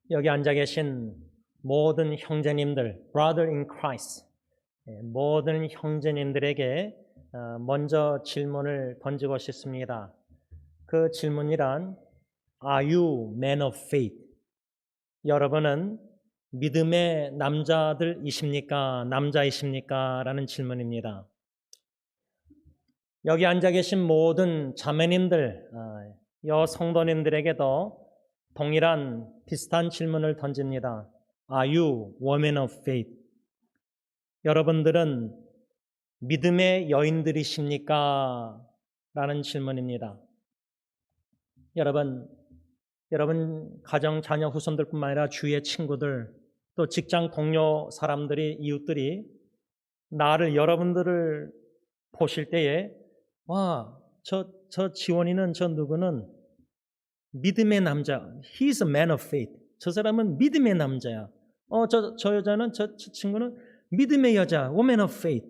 여기 앉아 계신 모든 형제님들, brother in Christ, 모든 형제님들에게 먼저 질문을 던지고 싶습니다. 그 질문이란 Are you men of faith? 여러분은 믿음의 남자들이십니까? 남자이십니까? 라는 질문입니다. 여기 앉아 계신 모든 자매님들, 여성도님들에게도 동일한 비슷한 질문을 던집니다. Are you women of faith? 여러분들은 믿음의 여인들이십니까? 라는 질문입니다. 여러분 가정, 자녀, 후손들뿐만 아니라 주위의 친구들, 또 직장 동료 사람들이, 이웃들이 여러분들을 보실 때에 와, 저 지원이는, 저 누구는 믿음의 남자, He's a man of faith. 저 사람은 믿음의 남자야. 저 여자는, 저 친구는 믿음의 여자, woman of faith.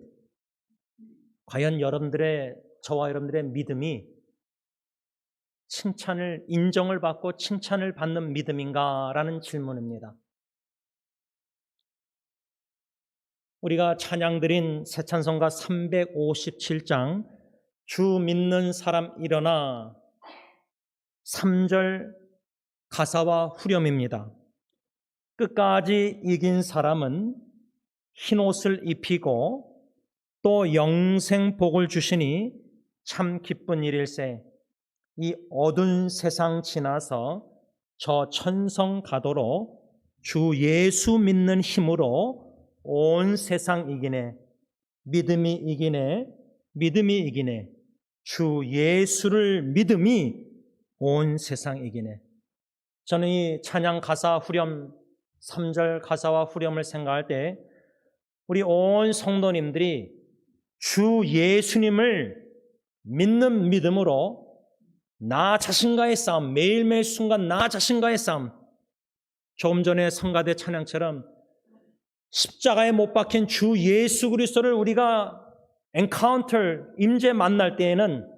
과연 저와 여러분들의 믿음이 인정을 받고 칭찬을 받는 믿음인가라는 질문입니다. 우리가 찬양 드린 새 찬송가 357장 주 믿는 사람 일어나 3절 가사와 후렴입니다. 끝까지 이긴 사람은 흰옷을 입히고 또 영생 복을 주시니 참 기쁜 일일세. 이 어두운 세상 지나서 저 천성 가도록 주 예수 믿는 힘으로 온 세상 이기네. 믿음이 이기네. 주 예수를 믿음이 온 세상 이기네. 저는 이 찬양 가사 후렴, 3절 가사와 후렴을 생각할 때 우리 온 성도님들이 주 예수님을 믿는 믿음으로 나 자신과의 싸움, 매일매일 순간 나 자신과의 싸움, 조금 전에 성가대 찬양처럼 십자가에 못 박힌 주 예수 그리스도를 우리가 임재 만날 때에는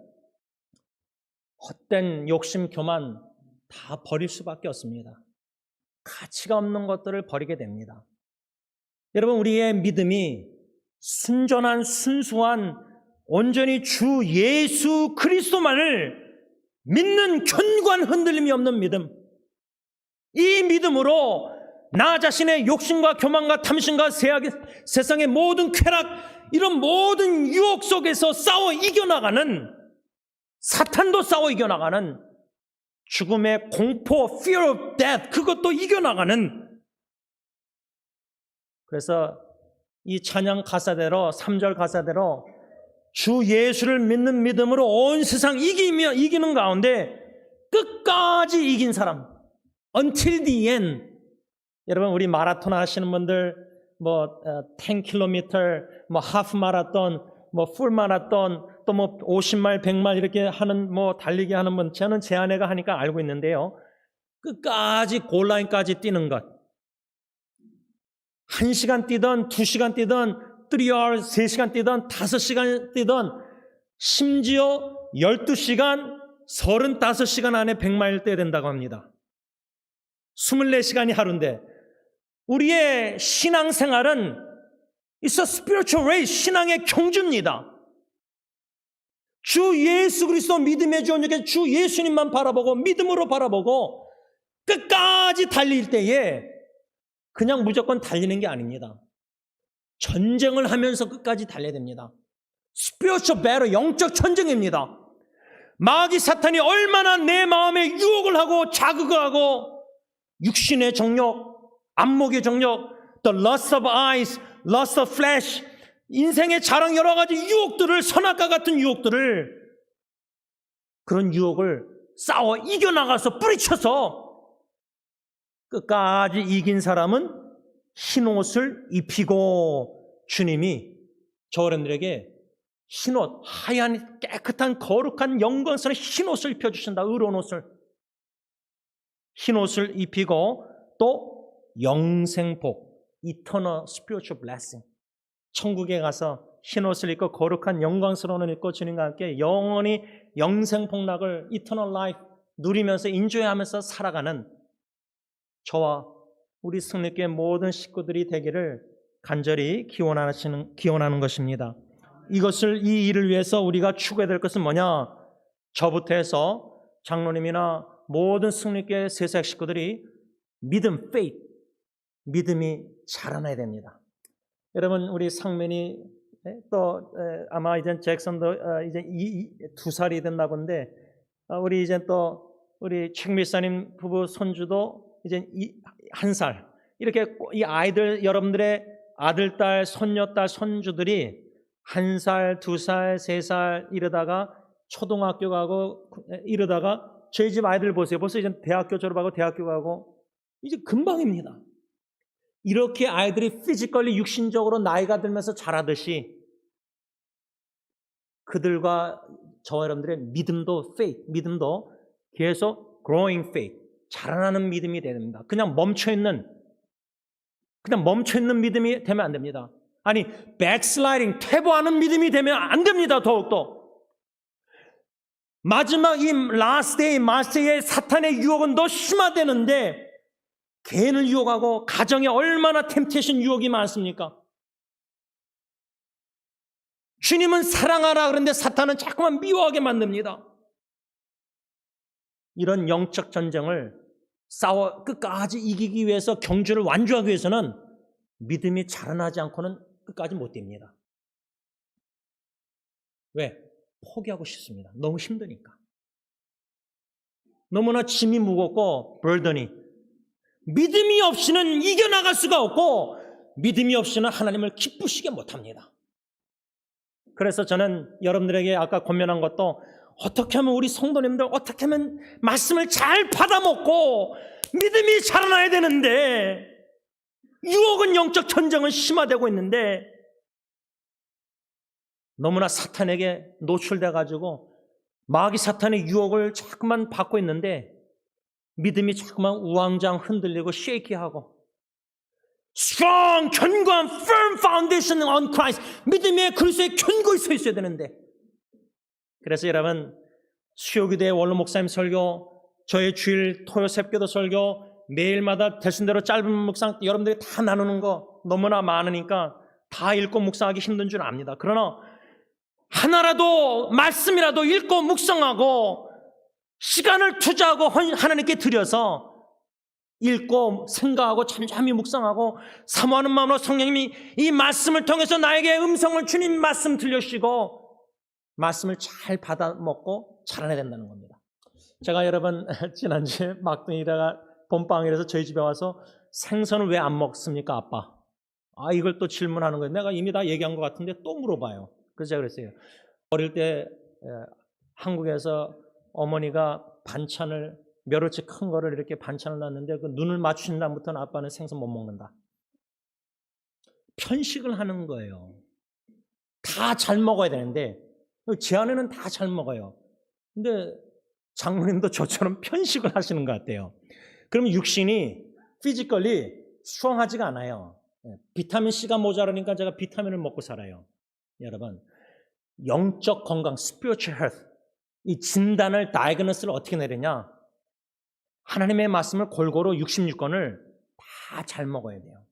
헛된 욕심, 교만 다 버릴 수밖에 없습니다. 가치가 없는 것들을 버리게 됩니다. 여러분, 우리의 믿음이 순전한, 순수한, 온전히 주 예수 그리스도만을 믿는 견고한 흔들림이 없는 믿음, 이 믿음으로 나 자신의 욕심과 교만과 탐심과 세상의 모든 쾌락, 이런 모든 유혹 속에서 싸워 이겨나가는, 사탄도 싸워 이겨나가는, 죽음의 공포, fear of death, 그것도 이겨나가는. 그래서 이 찬양 가사대로, 3절 가사대로 주 예수를 믿는 믿음으로 온 세상 이기는 가운데 끝까지 이긴 사람, until the end. 여러분, 우리 마라톤 하시는 분들 10km, 하프 마라톤, 풀 마라톤, 또 50마일, 100마일 이렇게 하는 달리기 하는 분, 저는 제 아내가 하니까 알고 있는데요. 끝까지 골라인까지 뛰는 것. 1시간 뛰든 2시간 뛰든 3hours, 3시간 뛰든 5시간 뛰든 심지어 12시간, 35시간 안에 100마일 뛰어야 된다고 합니다. 24시간이 하루인데 우리의 신앙생활은 It's a spiritual race, 신앙의 경주입니다. 주 예수 그리스도 믿음의 주 온유께 주 예수님만 바라보고 믿음으로 바라보고 끝까지 달릴 때에 그냥 무조건 달리는 게 아닙니다. 전쟁을 하면서 끝까지 달려야 됩니다. Spiritual battle, 영적 전쟁입니다. 마귀 사탄이 얼마나 내 마음에 유혹을 하고 자극을 하고 육신의 정욕, 안목의 정욕, the lust of eyes, lust of flesh, 인생의 자랑 여러 가지 유혹들을, 선악과 같은 유혹들을, 그런 유혹을 싸워 이겨나가서 뿌리쳐서 끝까지 이긴 사람은 흰옷을 입히고, 주님이 저어른들에게 흰옷, 하얀 깨끗한 거룩한 영광스러운 흰옷을 입혀주신다. 의로운 옷을, 흰옷을 입히고 또 영생복, eternal spiritual blessing, 천국에 가서 흰옷을 입고 거룩한 영광스러운 옷을 입고 주님과 함께 영원히 영생 복락을 eternal life 누리면서 인조해하면서 살아가는 저와 우리 승리교회 모든 식구들이 되기를 간절히 기원하는 것입니다. 이 일을 위해서 우리가 추구해야 될 것은 뭐냐? 저부터 해서 장로님이나 모든 승리교회 세상 식구들이 믿음, faith, 믿음이 자라나야 됩니다. 여러분, 우리 상면이 또 아마 이제 잭슨도 이제 2살이 됐나 본데, 우리 이제 또 우리 최 밀사님 부부 손주도 이제 1살. 이렇게 이 아이들, 여러분들의 아들, 딸, 손녀, 딸, 손주들이 1살, 2살, 3살 이러다가 초등학교 가고 이러다가 저희 집 아이들 보세요. 벌써 이제 대학교 졸업하고 대학교 가고 이제 금방입니다. 이렇게 아이들이 피지컬리 육신적으로 나이가 들면서 자라듯이 그들과 저와 여러분들의 믿음도 faith, 믿음도 계속 growing faith, 자라나는 믿음이 돼야 됩니다. 그냥 멈춰있는 믿음이 되면 안 됩니다. 아니, backsliding, 퇴보하는 믿음이 되면 안 됩니다. 더욱더 마지막 이 last day의 사탄의 유혹은 더 심화되는데 개인을 유혹하고 가정에 얼마나 템테이션 유혹이 많습니까? 주님은 사랑하라 그런데 사탄은 자꾸만 미워하게 만듭니다. 이런 영적 전쟁을 싸워 끝까지 이기기 위해서, 경주를 완주하기 위해서는 믿음이 자라나지 않고는 끝까지 못 됩니다. 왜? 포기하고 싶습니다. 너무 힘드니까. 너무나 짐이 무겁고 burden이. 믿음이 없이는 이겨나갈 수가 없고 믿음이 없이는 하나님을 기쁘시게 못합니다. 그래서 저는 여러분들에게 아까 권면한 것도, 어떻게 하면 우리 성도님들 어떻게 하면 말씀을 잘 받아먹고 믿음이 자라나야 되는데, 유혹은 영적 전쟁은 심화되고 있는데 너무나 사탄에게 노출돼가지고 마귀 사탄의 유혹을 자꾸만 받고 있는데 믿음이 자꾸만 우왕좌왕 흔들리고 쉐이키하고, strong, 견고한 firm foundation on Christ, 믿음의 그리스도에 견고히 서 있어야 되는데. 그래서 여러분, 수요기도의 원로 목사님 설교, 저의 주일 토요 새벽기도 설교, 매일마다 되신 대로 짧은 묵상 여러분들이 다 나누는 거 너무나 많으니까 다 읽고 묵상하기 힘든 줄 압니다. 그러나 하나라도 말씀이라도 읽고 묵상하고 시간을 투자하고 하나님께 드려서 읽고 생각하고 잠잠히 묵상하고 사모하는 마음으로 성령님이 이 말씀을 통해서 나에게 음성을, 주님 말씀 들려주시고 말씀을 잘 받아먹고 자라나야 된다는 겁니다. 제가 여러분 지난주에 막둥이다가 봄방학이라서 저희 집에 와서 생선을 왜 안 먹습니까, 아빠? 이걸 또 질문하는 거예요. 내가 이미 다 얘기한 것 같은데 또 물어봐요. 그래서 제가 그랬어요. 어릴 때 한국에서 어머니가 반찬을, 멸치 큰 거를 이렇게 반찬을 놨는데 그 눈을 맞추신 다음부터는 아빠는 생선 못 먹는다. 편식을 하는 거예요. 다 잘 먹어야 되는데 제 아내는 다 잘 먹어요. 근데 장모님도 저처럼 편식을 하시는 것 같아요. 그러면 육신이 피지컬리 스트롱하지가 않아요. 비타민 C가 모자라니까 제가 비타민을 먹고 살아요. 여러분, 영적 건강, spiritual health, 이 진단을, 다이그노스를 어떻게 내리냐? 하나님의 말씀을 골고루 66권을 다 잘 먹어야 돼요.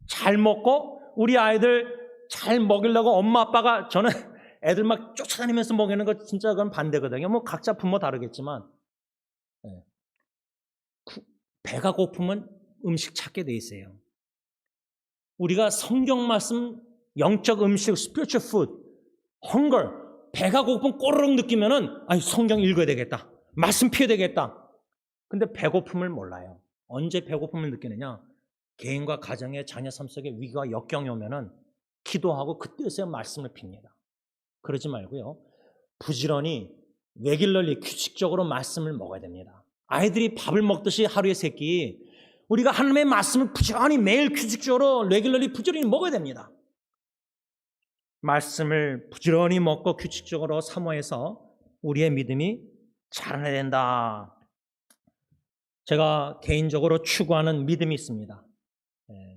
잘 먹고 우리 아이들 잘 먹이려고 엄마 아빠가, 저는 애들 막 쫓아다니면서 먹이는 거 진짜 그건 반대거든요. 뭐 각자 부모 다르겠지만 배가 고프면 음식 찾게 돼 있어요. 우리가 성경 말씀, 영적 음식, spiritual food, hunger, 배가 고프면 꼬르륵 느끼면은 성경 읽어야 되겠다, 말씀 피해야 되겠다. 근데 배고픔을 몰라요. 언제 배고픔을 느끼느냐? 개인과 가정의 자녀 삶 속에 위기와 역경이 오면은 기도하고 그때서야 말씀을 핍니다. 그러지 말고요, 부지런히 레귤러리, 규칙적으로 말씀을 먹어야 됩니다. 아이들이 밥을 먹듯이 하루에 3끼 우리가 하나님의 말씀을 부지런히 매일 규칙적으로 레귤러리 부지런히 먹어야 됩니다. 말씀을 부지런히 먹고 규칙적으로 사모해서 우리의 믿음이 자라나야 된다. 제가 개인적으로 추구하는 믿음이 있습니다.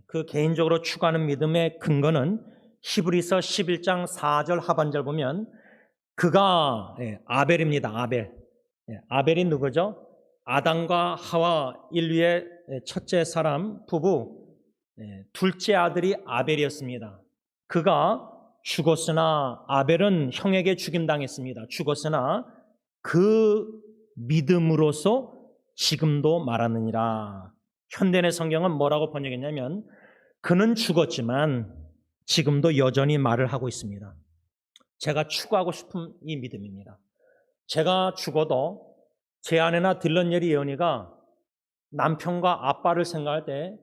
그 개인적으로 추구하는 믿음의 근거는 히브리서 11장 4절 하반절 보면 그가 아벨입니다. 아벨이 누구죠? 아담과 하와 인류의 첫째 사람 부부, 둘째 아들이 아벨이었습니다. 그가 죽었으나 아벨은 형에게 죽임당했습니다. 죽었으나 그 믿음으로서 지금도 말하느니라. 현대의 성경은 뭐라고 번역했냐면 그는 죽었지만 지금도 여전히 말을 하고 있습니다. 제가 추구하고 싶은 이 믿음입니다. 제가 죽어도 제 아내나 딜런예리 예언이가 남편과 아빠를 생각할 때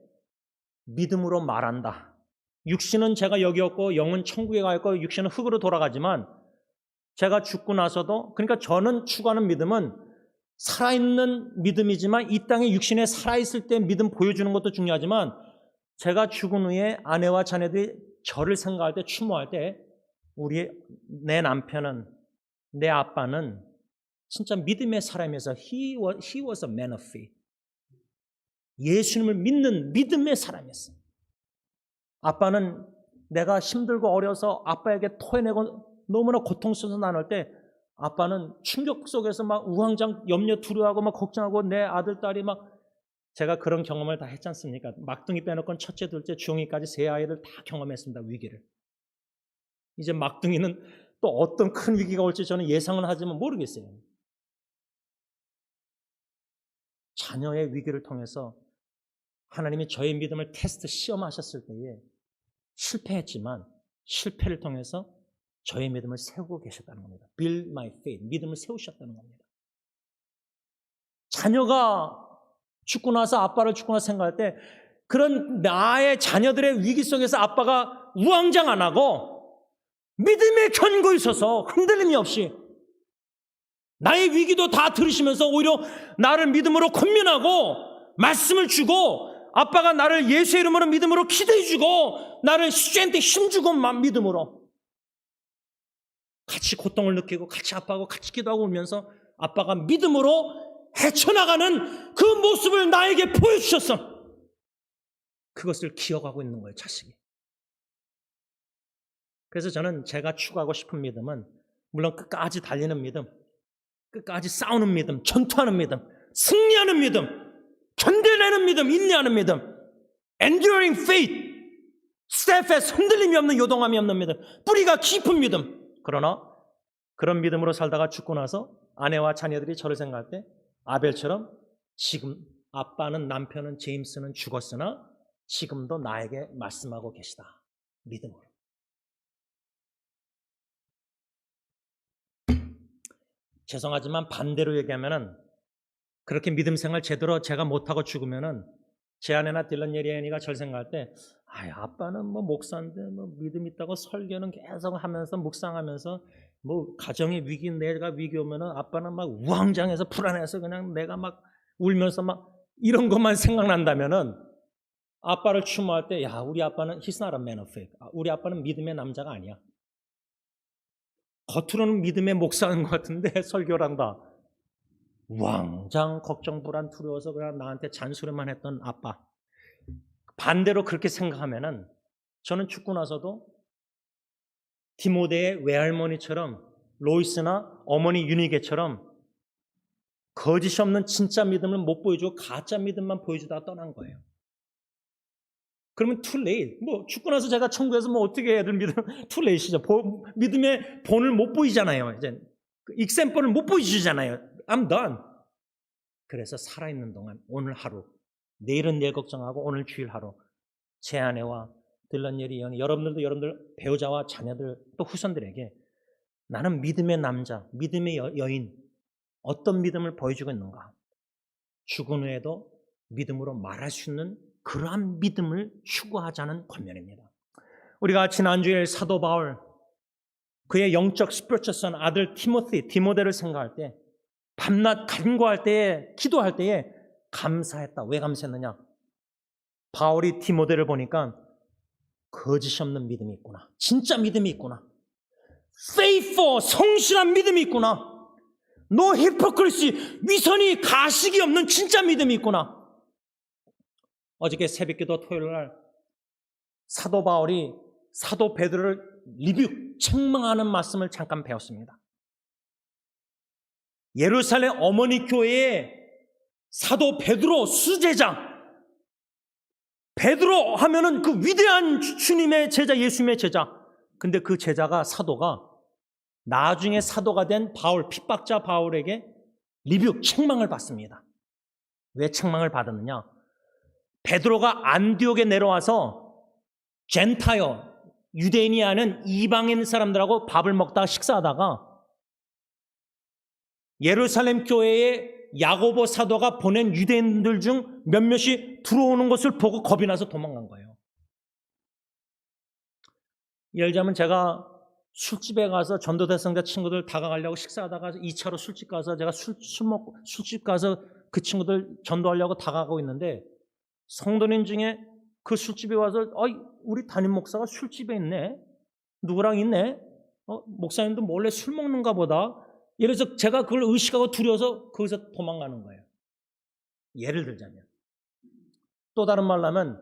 믿음으로 말한다. 육신은 제가 여기 없고 영은 천국에 가 있고 육신은 흙으로 돌아가지만 제가 죽고 나서도, 그러니까 저는 추구하는 믿음은 살아있는 믿음이지만 이 땅에 육신에 살아있을 때 믿음 보여주는 것도 중요하지만 제가 죽은 후에 아내와 자녀들이 저를 생각할 때, 추모할 때 내 남편은, 내 아빠는 진짜 믿음의 사람이어서 he was a man of faith. 예수님을 믿는 믿음의 사람이었어요. 아빠는 내가 힘들고 어려서 아빠에게 토해내고 너무나 고통스러워서 나눌 때 아빠는 충격 속에서 막 우왕좌왕 염려 두려워하고 막 걱정하고 내 아들, 딸이 막, 제가 그런 경험을 다 했지 않습니까? 막둥이 빼놓고는 첫째, 둘째, 중이까지 세 아이를 다 경험했습니다. 위기를. 이제 막둥이는 또 어떤 큰 위기가 올지 저는 예상은 하지만 모르겠어요. 자녀의 위기를 통해서 하나님이 저의 믿음을 테스트 시험하셨을 때에 실패했지만 실패를 통해서 저의 믿음을 세우고 계셨다는 겁니다. Build my faith. 믿음을 세우셨다는 겁니다. 자녀가 죽고 나서, 아빠를 죽고 나서 생각할 때 그런 나의 자녀들의 위기 속에서 아빠가 우왕좌왕 안 하고 믿음에 견고히 서서 흔들림이 없이 나의 위기도 다 들으시면서 오히려 나를 믿음으로 권면하고 말씀을 주고, 아빠가 나를 예수의 이름으로 믿음으로 기도해 주고 나를 수제한테 힘주고 믿음으로 같이 고통을 느끼고 같이 아빠하고 같이 기도하고 울면서 아빠가 믿음으로 헤쳐나가는 그 모습을 나에게 보여주셨어. 그것을 기억하고 있는 거예요, 자식이. 그래서 저는 제가 추구하고 싶은 믿음은 물론 끝까지 달리는 믿음, 끝까지 싸우는 믿음, 전투하는 믿음, 승리하는 믿음, 견뎌내는 믿음, 인내하는 믿음, enduring faith, steadfast, 흔들림이 없는, 요동함이 없는 믿음, 뿌리가 깊은 믿음. 그러나 그런 믿음으로 살다가 죽고 나서 아내와 자녀들이 저를 생각할 때 아벨처럼 지금 아빠는, 남편은, 제임스는 죽었으나 지금도 나에게 말씀하고 계시다. 믿음으로. 죄송하지만 반대로 얘기하면은 그렇게 믿음 생활 제대로 제가 못하고 죽으면은 제 아내나 딜런 예리애니가 저를 생각할 때 아빠는 뭐 목사인데 뭐 믿음 있다고 설교는 계속 하면서 묵상하면서 뭐 가정의 위기, 내가 위기 오면은 아빠는 막 우왕좌왕해서 불안해서 그냥 내가 막 울면서 막 이런 것만 생각난다면은 아빠를 추모할 때 우리 아빠는 he's not a man of faith. 우리 아빠는 믿음의 남자가 아니야. 겉으로는 믿음의 목사인 것 같은데 설교를 한다. 우왕좌왕 걱정 불안 두려워서 그냥 나한테 잔소리만 했던 아빠. 반대로 그렇게 생각하면은 저는 죽고 나서도 디모데의 외할머니처럼, 로이스나 어머니 유니게처럼 거짓이 없는 진짜 믿음을 못 보여주고 가짜 믿음만 보여주다가 떠난 거예요. 그러면 too late. 뭐 죽고 나서 제가 천국에서 뭐 어떻게 애들 믿음 too late이죠. 믿음의 본을 못 보이잖아요. 이제 example을 못 보여주잖아요. I'm done. 그래서 살아있는 동안 오늘 하루, 내일은 내일 걱정하고 오늘 주일 하루, 제 아내와 딜런 예리 연이, 여러분들 배우자와 자녀들 또 후손들에게 나는 믿음의 남자, 믿음의 여인, 어떤 믿음을 보여주고 있는가? 죽은 후에도 믿음으로 말할 수 있는 그러한 믿음을 추구하자는 권면입니다. 우리가 지난주에 사도 바울, 그의 영적 스피리추얼 아들 디모데를 생각할 때 밤낮 간구할 때에, 기도할 때에 감사했다. 왜 감사했느냐? 바울이 디모데를 보니까 거짓이 없는 믿음이 있구나. 진짜 믿음이 있구나. faithful, 성실한 믿음이 있구나. no hypocrisy, 위선이 가식이 없는 진짜 믿음이 있구나. 어저께 새벽기도 토요일 날 사도 바울이 사도 베드로를 리뷰, 책망하는 말씀을 잠깐 배웠습니다. 예루살렘 어머니 교회에 사도 베드로 수제자. 베드로 하면은 그 위대한 주님의 제자, 예수님의 제자. 근데 그 제자가, 사도가 나중에 사도가 된 바울, 핍박자 바울에게 리뷰, 책망을 받습니다. 왜 책망을 받았느냐? 베드로가 안디옥에 내려와서 젠타이어, 유대인이 아닌 이방인 사람들하고 밥을 먹다가 식사하다가 예루살렘 교회에 야고보 사도가 보낸 유대인들 중 몇몇이 들어오는 것을 보고 겁이 나서 도망간 거예요. 예를 들자면 제가 술집에 가서 전도대성자 친구들 다가가려고 식사하다가 2차로 술집 가서 제가 술집 가서 그 친구들 전도하려고 다가가고 있는데 성도님 중에 그 술집에 와서 우리 담임 목사가 술집에 있네. 누구랑 있네. 목사님도 몰래 술 먹는가 보다. 이래서 제가 그걸 의식하고 두려워서 거기서 도망가는 거예요. 예를 들자면. 또 다른 말로 하면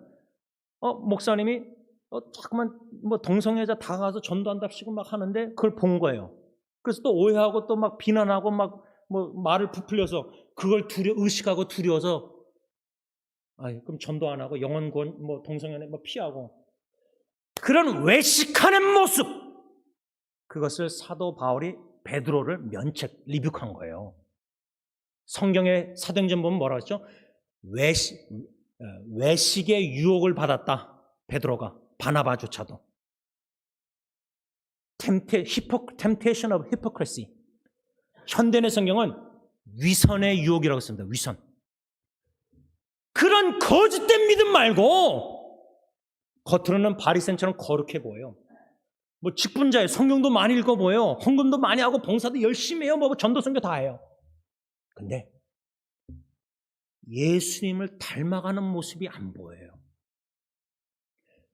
목사님이 자꾸만 동성애자 다가가서 전도한답시고 막 하는데 그걸 본 거예요. 그래서 또 오해하고 또 막 비난하고 막 말을 부풀려서 그걸 의식하고 두려워서 그럼 전도 안 하고 영혼 구원 동성애는 피하고 그런 외식하는 모습, 그것을 사도 바울이 베드로를 리뷰한 거예요. 성경의 사도행전 보면 뭐라고 했죠? 외식의 유혹을 받았다. 베드로가, 바나바조차도. Temptation of hypocrisy. 현대의 성경은 위선의 유혹이라고 씁니다. 위선. 그런 거짓된 믿음 말고 겉으로는 바리새인처럼 거룩해 보여요. 직분자예요. 성경도 많이 읽어 보여요. 헌금도 많이 하고 봉사도 열심히 해요. 전도 선교 다 해요. 근데 예수님을 닮아가는 모습이 안 보여요.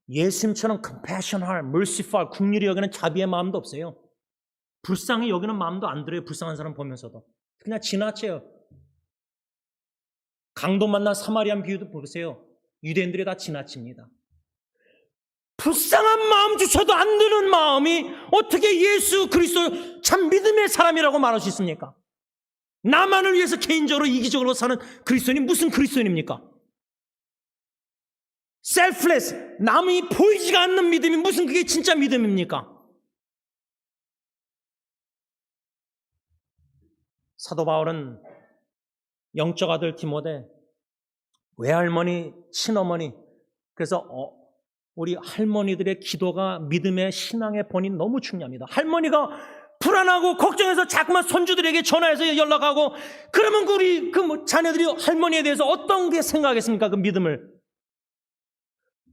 예수님처럼 compassion할, merciful, 긍휼히 여기는 자비의 마음도 없어요. 불쌍히 여기는 마음도 안 들어요. 불쌍한 사람 보면서도. 그냥 지나쳐요. 강도 만난 사마리안 비유도 보세요. 유대인들이 다 지나칩니다. 불쌍한 마음조차도 안 드는 마음이 어떻게 예수 그리스도 참 믿음의 사람이라고 말할 수 있습니까? 나만을 위해서 개인적으로 이기적으로 사는 그리스도인이 무슨 그리스도인입니까? 셀프레스, 남이 보이지가 않는 믿음이 무슨 그게 진짜 믿음입니까? 사도 바울은 영적 아들 디모데, 외할머니, 친어머니, 그래서 우리 할머니들의 기도가 믿음의 신앙의 본인 너무 중요합니다. 할머니가 불안하고 걱정해서 자꾸만 손주들에게 전화해서 연락하고 그러면 우리 자녀들이 할머니에 대해서 어떤 게 생각하겠습니까? 그 믿음을.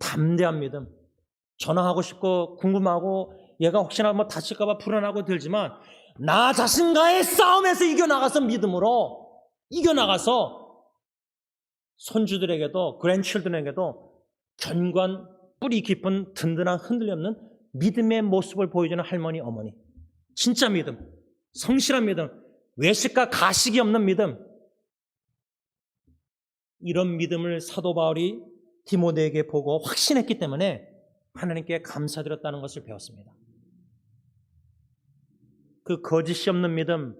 담대한 믿음. 전화하고 싶고 궁금하고 얘가 혹시나 다칠까봐 불안하고 들지만 나 자신과의 싸움에서 이겨나가서 믿음으로 이겨나가서 손주들에게도 grandchildren에게도 견고한 뿌리 깊은 든든한 흔들림 없는 믿음의 모습을 보여주는 할머니, 어머니. 진짜 믿음, 성실한 믿음, 외식과 가식이 없는 믿음. 이런 믿음을 사도 바울이 디모데에게 보고 확신했기 때문에 하나님께 감사드렸다는 것을 배웠습니다. 그 거짓이 없는 믿음,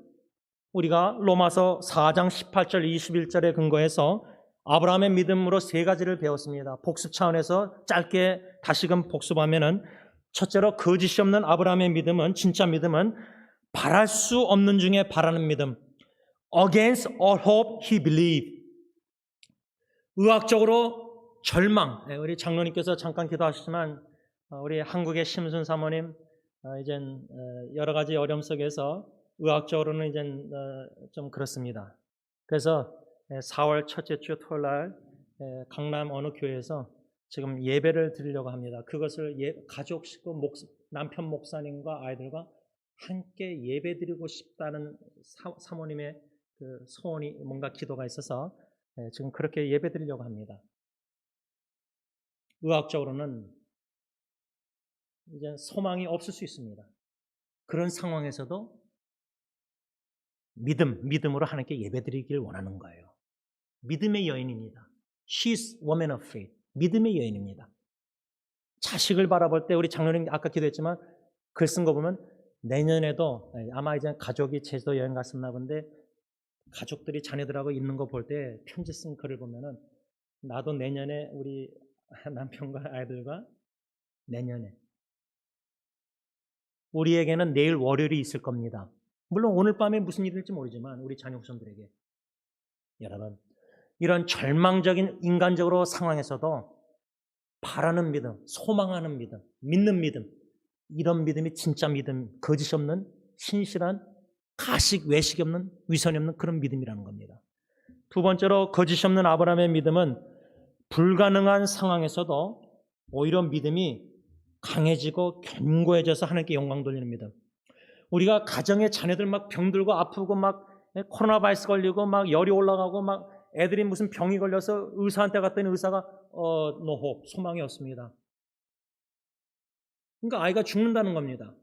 우리가 로마서 4장 18절 21절에 근거해서 아브라함의 믿음으로 3가지를 배웠습니다. 복습 차원에서 짧게 다시금 복습하면은 첫째로 거짓이 없는 아브라함의 믿음은, 진짜 믿음은 바랄 수 없는 중에 바라는 믿음. Against all hope he believed. 의학적으로 절망. 우리 장로님께서 잠깐 기도하시지만 우리 한국의 심순 사모님 이젠 여러 가지 어려움 속에서 의학적으로는 이젠 좀 그렇습니다. 그래서 4월 첫째 주 토요일 날 강남 어느 교회에서 지금 예배를 드리려고 합니다. 그것을 가족 식구 남편 목사님과 아이들과 함께 예배 드리고 싶다는 사모님의 그 소원이 뭔가 기도가 있어서 지금 그렇게 예배 드리려고 합니다. 의학적으로는 이제 소망이 없을 수 있습니다. 그런 상황에서도 믿음으로 하나님께 예배 드리길 원하는 거예요. 믿음의 여인입니다. She's woman of faith. 믿음의 여인입니다. 자식을 바라볼 때 우리 장로님 아까 기도했지만 글 쓴 거 보면 내년에도 아마 이제 가족이 제주도 여행 갔었나 본데 가족들이 자녀들하고 있는 거 볼 때 편지 쓴 글을 보면은 나도 내년에 우리 남편과 아이들과 내년에 우리에게는 내일 월요일이 있을 겁니다. 물론 오늘 밤에 무슨 일이 될지 모르지만 우리 자녀 후손들에게 여러분 이런 절망적인 인간적으로 상황에서도 바라는 믿음, 소망하는 믿음, 믿는 믿음 이런 믿음이 진짜 믿음, 거짓이 없는 신실한 가식, 외식이 없는 위선이 없는 그런 믿음이라는 겁니다. 두 번째로 거짓이 없는 아브라함의 믿음은 불가능한 상황에서도 오히려 믿음이 강해지고 견고해져서 하나님께 영광 돌리는 믿음. 우리가 가정에 자녀들 막 병들고 아프고 막 코로나 바이러스 걸리고 막 열이 올라가고 막 애들이 무슨 병이 걸려서 의사한테 갔더니 의사가 no hope, 소망이 없습니다. 그러니까 아이가 죽는다는 겁니다.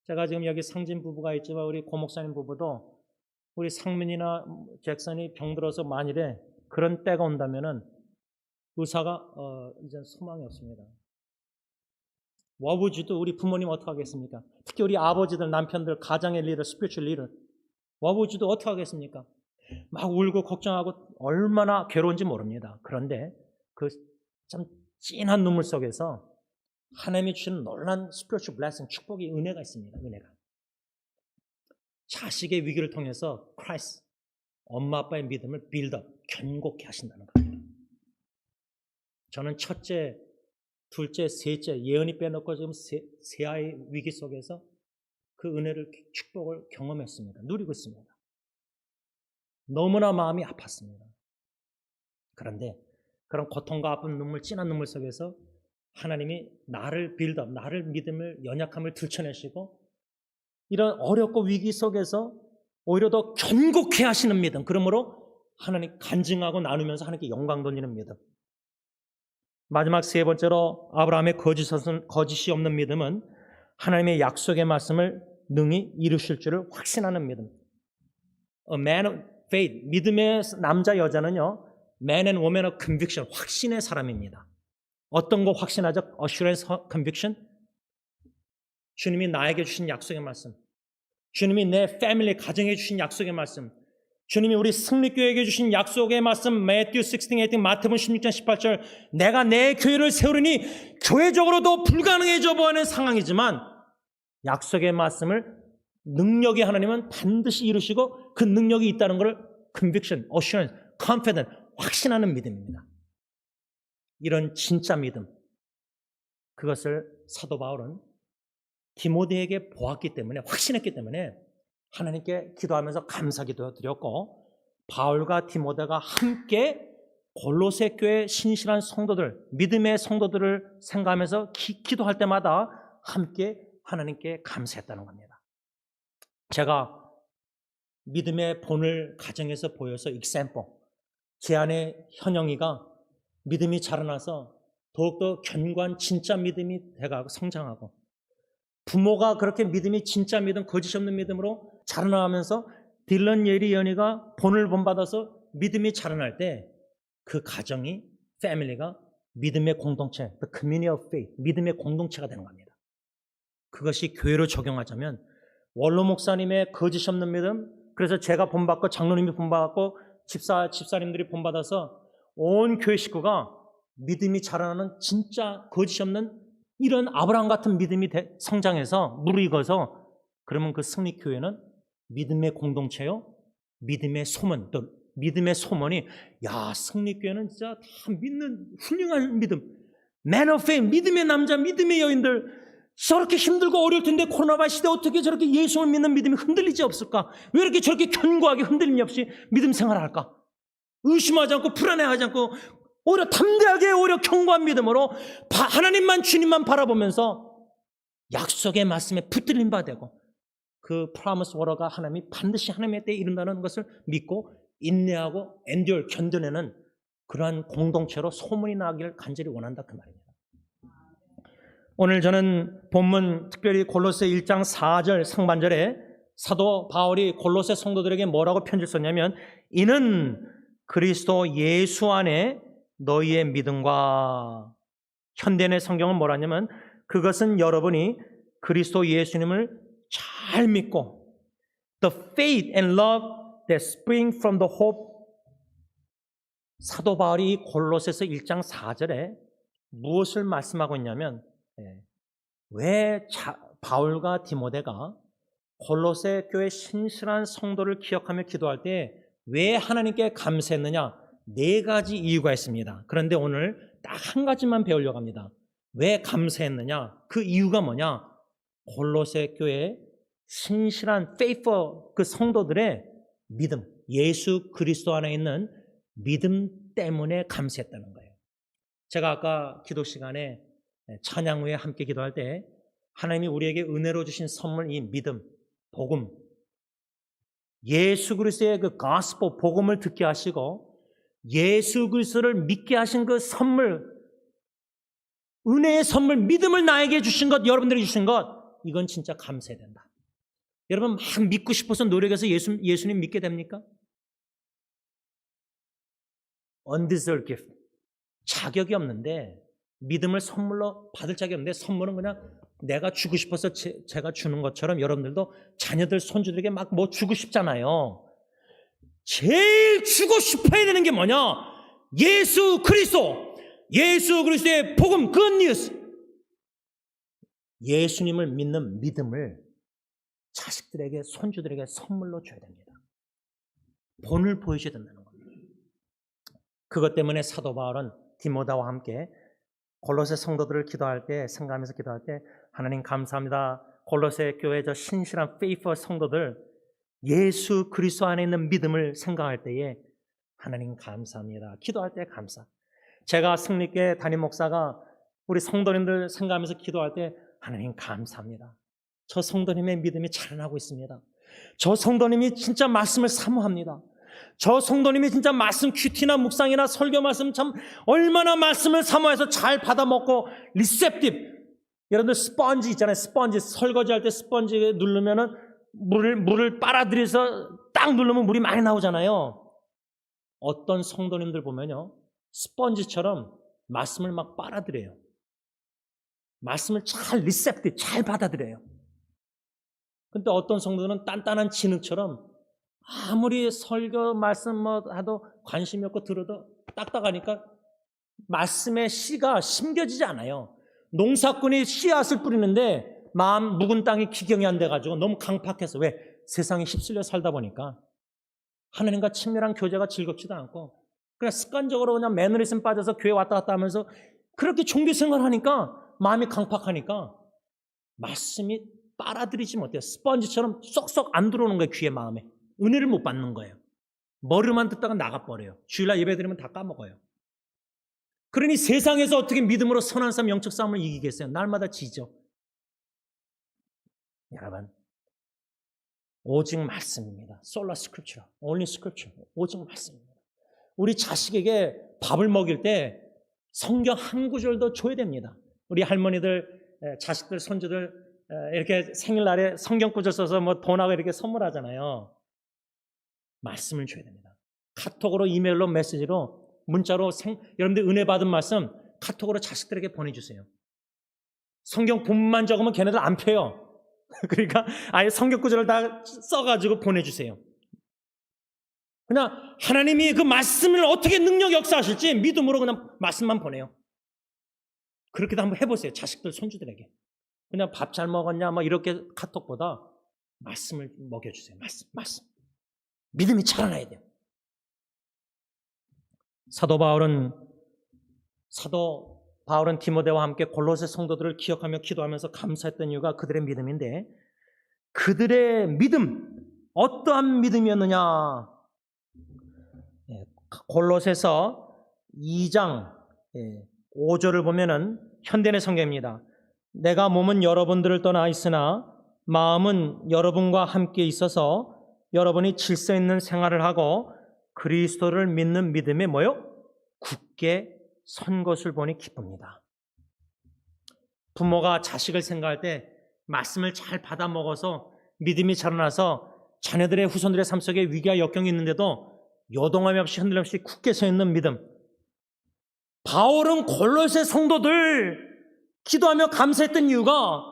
제가 지금 여기 상진 부부가 있지만 우리 고목사님 부부도 우리 상민이나 잭슨이 병들어서 만일에 그런 때가 온다면은 의사가 이제 소망이 없습니다. 와부주도 우리 부모님 어떻게 하겠습니까? 특히 우리 아버지들, 남편들, 가정의 리더, 스피리추얼 리더 와부주도 어떻게 하겠습니까? 막 울고 걱정하고 얼마나 괴로운지 모릅니다. 그런데 그 참 진한 눈물 속에서 하나님이 주시는 놀란 스피리추얼 블레싱, 축복이 은혜가 있습니다. 은혜가. 자식의 위기를 통해서 크라이스트, 엄마 아빠의 믿음을 빌드업, 견고케 하신다는 거예요. 저는 첫째, 둘째, 셋째 예언이 빼놓고 지금 세 아이 위기 속에서 그 은혜를, 축복을 경험했습니다. 누리고 있습니다. 너무나 마음이 아팠습니다. 그런데 그런 고통과 아픈 눈물, 진한 눈물 속에서 하나님이 나를 빌드업, 나를 믿음을, 연약함을 들춰내시고 이런 어렵고 위기 속에서 오히려 더 견고케 하시는 믿음, 그러므로 하나님 간증하고 나누면서 하나님께 영광 돌리는 믿음. 마지막 세 번째로 아브라함의 거짓이 없는 믿음은 하나님의 약속의 말씀을 능히 이루실 줄을 확신하는 믿음. A man of faith, 믿음의 남자 여자는요, man and woman of conviction, 확신의 사람입니다. 어떤 거 확신하죠? Assurance, conviction. 주님이 나에게 주신 약속의 말씀, 주님이 내 패밀리, 가정에 주신 약속의 말씀, 주님이 우리 승리교회에게 주신 약속의 말씀, Matthew 16:18, 마태복음 16장 18절, 내가 내 교회를 세우리니 교회적으로도 불가능해져 보이는 상황이지만 약속의 말씀을 능력의 하나님은 반드시 이루시고 그 능력이 있다는 것을 conviction, assurance, confident, 확신하는 믿음입니다. 이런 진짜 믿음, 그것을 사도 바울은 디모데에게 보았기 때문에, 확신했기 때문에 하나님께 기도하면서 감사기도 드렸고, 바울과 디모데가 함께 골로새 교회 신실한 성도들, 믿음의 성도들을 생각하면서 기도할 때마다 함께 하나님께 감사했다는 겁니다. 제가 믿음의 본을 가정에서 보여서 example, 제 안에 현영이가 믿음이 자라나서 더욱더 견고한 진짜 믿음이 돼가고 성장하고, 부모가 그렇게 믿음이 진짜 믿음, 거짓 없는 믿음으로 자라나면서 딜런, 예리, 연희가 본을 본받아서 믿음이 자라날 때 그 가정이, 패밀리가 믿음의 공동체, the community of faith, 믿음의 공동체가 되는 겁니다. 그것이 교회로 적용하자면 원로 목사님의 거짓 없는 믿음, 그래서 제가 본받고 장로님이 본받고 집사님들이 본받아서 온 교회 식구가 믿음이 자라나는 진짜 거짓 없는 이런 아브라함 같은 믿음이 성장해서 무르익어서, 그러면 그 승리교회는 믿음의 공동체요, 믿음의 소문, 또 믿음의 소문이, 야, 승리교회는 진짜 다 믿는 훌륭한 믿음, man of faith, 믿음의 남자, 믿음의 여인들, 저렇게 힘들고 어려울 텐데 코로나 시대 어떻게 저렇게 예수를 믿는 믿음이 흔들리지 없을까? 왜 이렇게 저렇게 견고하게 흔들림이 없이 믿음 생활할까? 의심하지 않고 불안해하지 않고 오히려 담대하게, 오히려 견고한 믿음으로 하나님만, 주님만 바라보면서 약속의 말씀에 붙들림 바 되고, 그 프라미스 워러가 하나님이 반드시 하나님의 때에 이른다는 것을 믿고 인내하고 엔듀얼, 견뎌내는 그러한 공동체로 소문이 나기를 간절히 원한다, 그 말입니다. 오늘 저는 본문, 특별히 골로새 1장 4절 상반절에 사도 바울이 골로새 성도들에게 뭐라고 편지를 썼냐면, 이는 그리스도 예수 안에 너희의 믿음과, 현대의 성경은 뭐라 하냐면, 그것은 여러분이 그리스도 예수님을 잘 믿고 the faith and love that spring from the hope. 사도 바울이 골로새서 1장 4절에 무엇을 말씀하고 있냐면 왜 바울과 디모데가 골로새 교회 신실한 성도를 기억하며 기도할 때 왜 하나님께 감사했느냐? 4가지 이유가 있습니다. 그런데 오늘 딱 한 가지만 배우려고 합니다. 왜 감사했느냐? 그 이유가 뭐냐? 골로새 교회 신실한 faithful 그 성도들의 믿음, 예수 그리스도 안에 있는 믿음 때문에 감사했다는 거예요. 제가 아까 기도 시간에 찬양 후에 함께 기도할 때 하나님이 우리에게 은혜로 주신 선물, 이 믿음, 복음, 예수 그리스도의 그 gospel, 복음을 듣게 하시고 예수 그리스도를 믿게 하신 그 선물, 은혜의 선물, 믿음을 나에게 주신 것, 여러분들이 주신 것, 이건 진짜 감사해야 된다. 여러분 막 믿고 싶어서 노력해서 예수님 믿게 됩니까? undeserved gift. 자격이 없는데, 믿음을 선물로 받을 자격이 없는데, 선물은 그냥 내가 주고 싶어서 제가 주는 것처럼 여러분들도 자녀들, 손주들에게 막 뭐 주고 싶잖아요. 제일 주고 싶어야 되는 게 뭐냐? 예수 그리스도, 예수 그리스도의 복음, 굿뉴스. 예수님을 믿는 믿음을 자식들에게, 손주들에게 선물로 줘야 됩니다. 본을 보여줘야 된다는 겁니다. 그것 때문에 사도 바울은 디모데와 함께 골로새 성도들을 기도할 때, 생각하면서 기도할 때 하나님 감사합니다. 골로새 교회 저 신실한 faithful 성도들, 예수 그리스도 안에 있는 믿음을 생각할 때에 하나님 감사합니다. 기도할 때 감사. 제가 승리교회 담임 목사가 우리 성도님들 생각하면서 기도할 때 하나님 감사합니다. 저 성도님의 믿음이 자라나고 있습니다. 저 성도님이 진짜 말씀을 사모합니다. 저 성도님이 진짜 말씀 큐티나 묵상이나 설교 말씀 참 얼마나 말씀을 사모해서 잘 받아먹고 리셉티브. 여러분들 스펀지 있잖아요. 스펀지 설거지할 때 스펀지 누르면은 물을 빨아들여서 딱 누르면 물이 많이 나오잖아요. 어떤 성도님들 보면요, 스펀지처럼 말씀을 막 빨아들여요. 말씀을 잘 리셉티브, 잘 받아들여요. 근데 어떤 성도는 단단한 진흙처럼 아무리 설교 말씀 뭐 하도 관심이 없고 들어도 딱딱하니까 말씀의 씨가 심겨지지 않아요. 농사꾼이 씨앗을 뿌리는데 마음 묵은 땅이 기경이 안 돼가지고 너무 강팍해서, 왜? 세상에 휩쓸려 살다 보니까 하나님과 친밀한 교제가 즐겁지도 않고 그냥 습관적으로 그냥 매너리즘 빠져서 교회 왔다 갔다 하면서 그렇게 종교 생활을 하니까 마음이 강팍하니까 말씀이 빨아들이지 못해요. 스펀지처럼 쏙쏙 안 들어오는 거예요. 귀에, 마음에. 은혜를 못 받는 거예요. 머리만 듣다가 나가버려요. 주일날 예배 드리면 다 까먹어요. 그러니 세상에서 어떻게 믿음으로 선한 삶, 영적 싸움을 이기겠어요? 날마다 지죠. 여러분, 오직 말씀입니다. Sola Scriptura, Only Scripture. 오직 말씀입니다. 우리 자식에게 밥을 먹일 때 성경 한 구절도 줘야 됩니다. 우리 할머니들, 자식들, 손주들 이렇게 생일날에 성경 구절 써서 뭐 돈하고 이렇게 선물하잖아요. 말씀을 줘야 됩니다. 카톡으로, 이메일로, 메시지로, 문자로 여러분들 은혜 받은 말씀 카톡으로 자식들에게 보내주세요. 성경 본만 적으면 걔네들 안 펴요. 그러니까 아예 성경 구절을 다 써가지고 보내주세요. 그냥 하나님이 그 말씀을 어떻게 능력 역사하실지 믿음으로 그냥 말씀만 보내요. 그렇게도 한번 해보세요. 자식들, 손주들에게. 그냥 밥 잘 먹었냐 뭐 이렇게 카톡보다 말씀을 먹여주세요. 말씀. 믿음이 자라나야 돼요. 사도 바울은 디모데와 함께 골로새 성도들을 기억하며 기도하면서 감사했던 이유가 그들의 믿음인데, 그들의 믿음, 어떠한 믿음이었느냐? 골로새서 2장 5절을 보면은 현대의 성경입니다. 내가 몸은 여러분들을 떠나 있으나 마음은 여러분과 함께 있어서 여러분이 질서 있는 생활을 하고 그리스도를 믿는 믿음에 뭐요? 굳게 선 것을 보니 기쁩니다. 부모가 자식을 생각할 때 말씀을 잘 받아 먹어서 믿음이 자라나서 자녀들의, 후손들의 삶 속에 위기와 역경이 있는데도 요동함이 없이 흔들림 없이 굳게 서 있는 믿음. 바울은 골로새 성도들 기도하며 감사했던 이유가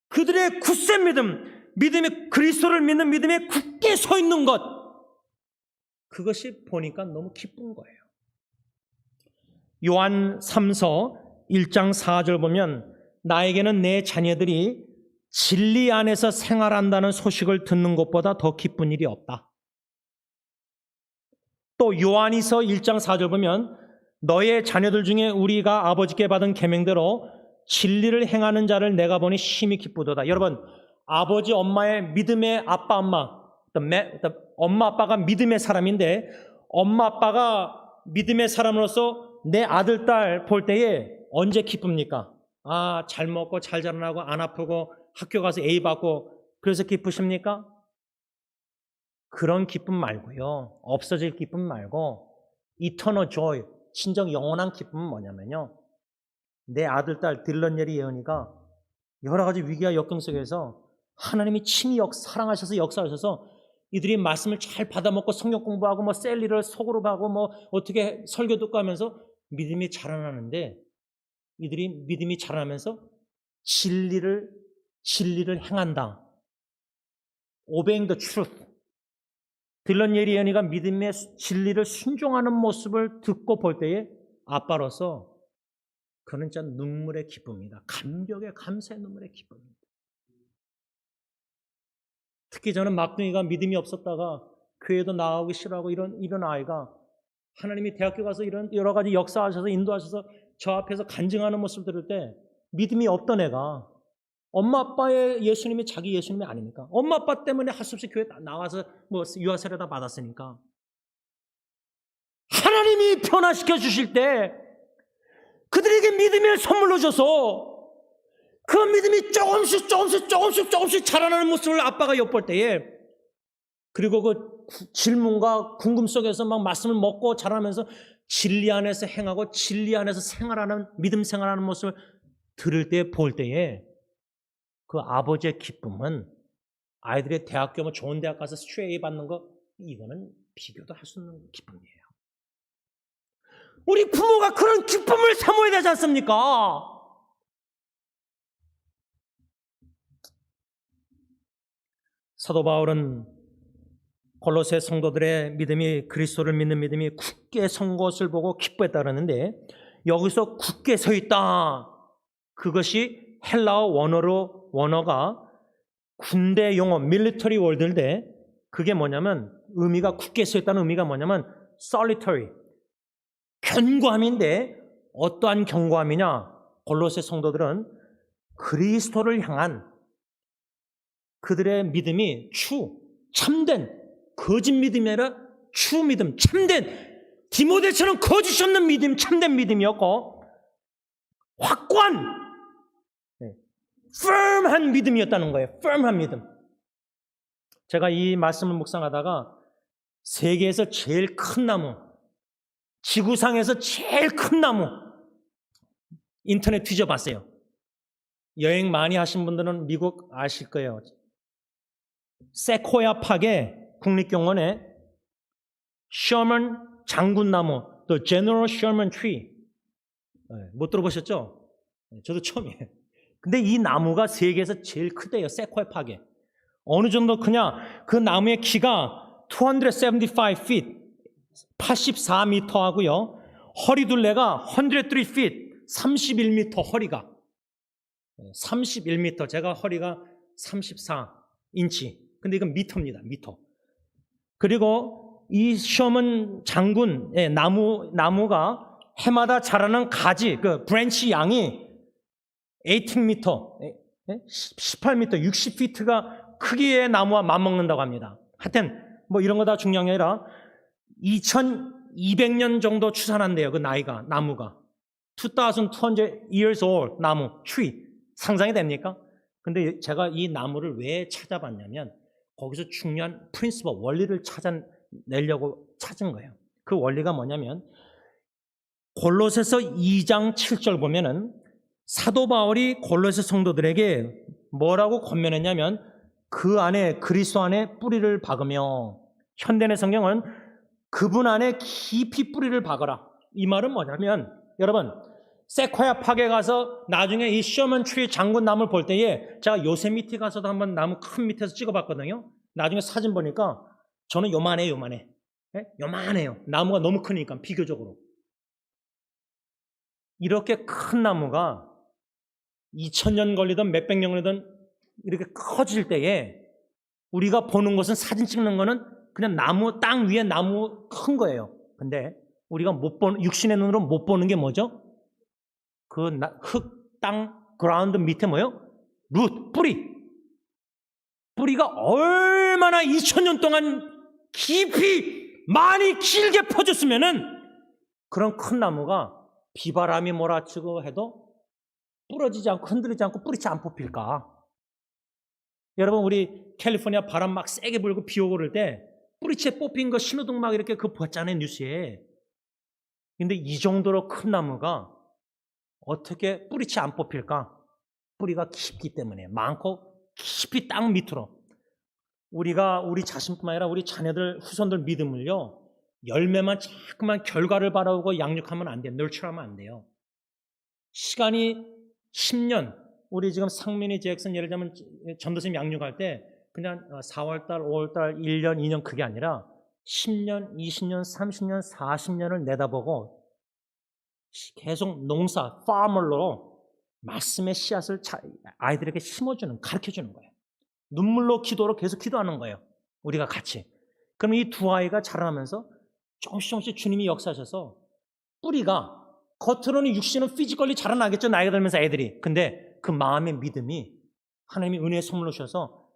그들의 굳센 믿음, 믿음의 그리스도를 믿는 믿음에 굳게 서 있는 것, 그것이 보니까 너무 기쁜 거예요. 요한 3서 1장 4절 보면 나에게는 내 자녀들이 진리 안에서 생활한다는 소식을 듣는 것보다 더 기쁜 일이 없다. 또 요한이서 1장 4절 보면 너의 자녀들 중에 우리가 아버지께 받은 계명대로 진리를 행하는 자를 내가 보니 심히 기쁘도다. 여러분, 아버지 엄마의 믿음의 아빠 엄마, 엄마 아빠가 믿음의 사람인데 엄마 아빠가 믿음의 사람으로서 내 아들 딸 볼 때에 언제 기쁩니까? 아, 잘 먹고 잘 자라나고 안 아프고 학교 가서 A 받고 그래서 기쁘십니까? 그런 기쁨 말고요. 없어질 기쁨 말고 eternal joy, 진정 영원한 기쁨은 뭐냐면요. 내 아들, 딸 딜런, 예리, 예언이가 여러 가지 위기와 역경 속에서 하나님이 친히 사랑하셔서 역사하셔서 이들이 말씀을 잘 받아먹고 성경 공부하고 뭐 셀리를 속으로 가고 뭐 어떻게 설교 듣고 하면서 믿음이 자라나는데 이들이 믿음이 자라나면서 진리를 행한다. Obeying the truth. 딜런, 예리, 예언이가 믿음의 진리를 순종하는 모습을 듣고 볼 때에 아빠로서 그는 진짜 눈물의 기쁨이다. 감격의 감사의 눈물의 기쁨입니다. 특히 저는 막둥이가 믿음이 없었다가 교회도 나가기 싫어하고 이런 아이가 하나님이 대학교 가서 이런 여러 가지 역사하셔서 인도하셔서 저 앞에서 간증하는 모습을 들을 때 믿음이 없던 애가 엄마 아빠의 예수님이 자기 예수님이 아닙니까? 엄마 아빠 때문에 할 수 없이 교회 나와서 뭐 유아세례 다 받았으니까 하나님이 변화시켜 주실 때 그들에게 믿음을 선물로 줘서 그 믿음이 조금씩 자라나는 모습을 아빠가 엿볼 때에 그리고 그 질문과 궁금 속에서 막 말씀을 먹고 자라면서 진리 안에서 행하고 진리 안에서 생활하는 믿음 생활하는 모습을 들을 때 볼 때에 그 아버지의 기쁨은 아이들의 대학교 뭐 좋은 대학 가서 스트레이 A 받는 거 이거는 비교도 할 수 없는 기쁨이에요. 우리 부모가 그런 기쁨을 사모해야 되지 않습니까? 사도 바울은 골로새 성도들의 믿음이 그리스도를 믿는 믿음이 굳게 선 것을 보고 기뻐했다 그러는데 여기서 굳게 서 있다. 그것이 헬라어 원어가 군대 용어 밀리터리 월드인데 그게 뭐냐면 의미가 굳게 서 있다는 의미가 뭐냐면 solitary 견고함인데 어떠한 견고함이냐? 골로새 성도들은 그리스도를 향한 그들의 믿음이 참된 거짓 믿음이 아니라 true 믿음, 참된 디모데처럼 거짓 없는 믿음, 참된 믿음이었고 확고한 firm한 믿음이었다는 거예요. firm한 믿음. 제가 이 말씀을 묵상하다가 세계에서 제일 큰 나무, 지구상에서 제일 큰 나무 인터넷 뒤져봤어요. 여행 많이 하신 분들은 미국 아실 거예요. 세코야 파괴 국립공원에 셔먼 장군나무, The General Sherman Tree. 못 들어보셨죠? 저도 처음이에요. 근데 이 나무가 세계에서 제일 크대요. 세코야 파괴. 어느 정도 크냐? 그 나무의 키가 275 feet, 84m 하고요. 허리 둘레가 103 feet, 31m 허리가. 31m. 제가 허리가 34인치. 근데 이건 미터입니다. 미터. 그리고 이 셔먼 장군의 나무가 해마다 자라는 가지, 그 브랜치 양이 18m, 18m, 60피트가 크기의 나무와 맞먹는다고 합니다. 하여튼 뭐 이런 거 다 중요한 게 아니라 2200년 정도 추산한대요. 그 나이가, 나무가. 2200 years old 나무, tree. 상상이 됩니까? 근데 제가 이 나무를 왜 찾아봤냐면 거기서 중요한 프린시퍼, 원리를 찾아내려고 찾은 거예요. 그 원리가 뭐냐면 골로새서 2장 7절 보면은 사도 바울이 골로새 성도들에게 뭐라고 권면했냐면 그 안에 그리스도 안에 뿌리를 박으며 현대의 성경은 그분 안에 깊이 뿌리를 박아라. 이 말은 뭐냐면 여러분 세코야 파괴 가서 나중에 이 셔먼 트리 장군 나무를 볼 때에 제가 요세미티 가서도 한번 나무 큰 밑에서 찍어봤거든요. 나중에 사진 보니까 저는 요만해. 요만해요. 나무가 너무 크니까 비교적으로. 이렇게 큰 나무가 2000년 걸리든 몇백 년 걸리든 이렇게 커질 때에 우리가 보는 것은 사진 찍는 거는 그냥 나무, 땅 위에 나무 큰 거예요. 근데 우리가 못 보는, 육신의 눈으로 못 보는 게 뭐죠? 그 흙, 땅, 그라운드 밑에 뭐예요? 룻, 뿌리. 뿌리가 얼마나 2000년 동안 깊이 많이 길게 퍼졌으면은 그런 큰 나무가 비바람이 몰아치고 해도 부러지지 않고 흔들리지 않고 뿌리채 안 뽑힐까? 여러분, 우리 캘리포니아 바람 막 세게 불고 비 오고 그럴 때 뿌리채 뽑힌 거 신호등 막 이렇게 그거 봤잖아요, 뉴스에. 근데 이 정도로 큰 나무가 어떻게 뿌리채 안 뽑힐까? 뿌리가 깊기 때문에, 많고 깊이 땅 밑으로. 우리가 우리 자신뿐만 아니라 우리 자녀들, 후손들 믿음을요, 열매만 자꾸만 결과를 바라보고 양육하면 안 돼요. 널처하면 안 돼요. 시간이 10년, 우리 지금 상민이 잭슨 예를 들면 전도사님 양육할 때 그냥 4월달, 5월달, 1년, 2년 그게 아니라 10년, 20년, 30년, 40년을 내다보고 계속 농사, 파머로 말씀의 씨앗을 아이들에게 심어주는, 가르쳐주는 거예요. 눈물로 기도로 계속 기도하는 거예요. 우리가 같이. 그럼 이 두 아이가 자라나면서 조금씩 주님이 역사하셔서 뿌리가, 겉으로는 육신은 피지컬리 자라나겠죠, 나이가 들면서 애들이. 근데 그 마음의 믿음이 하나님이 은혜의 선물로 주셔서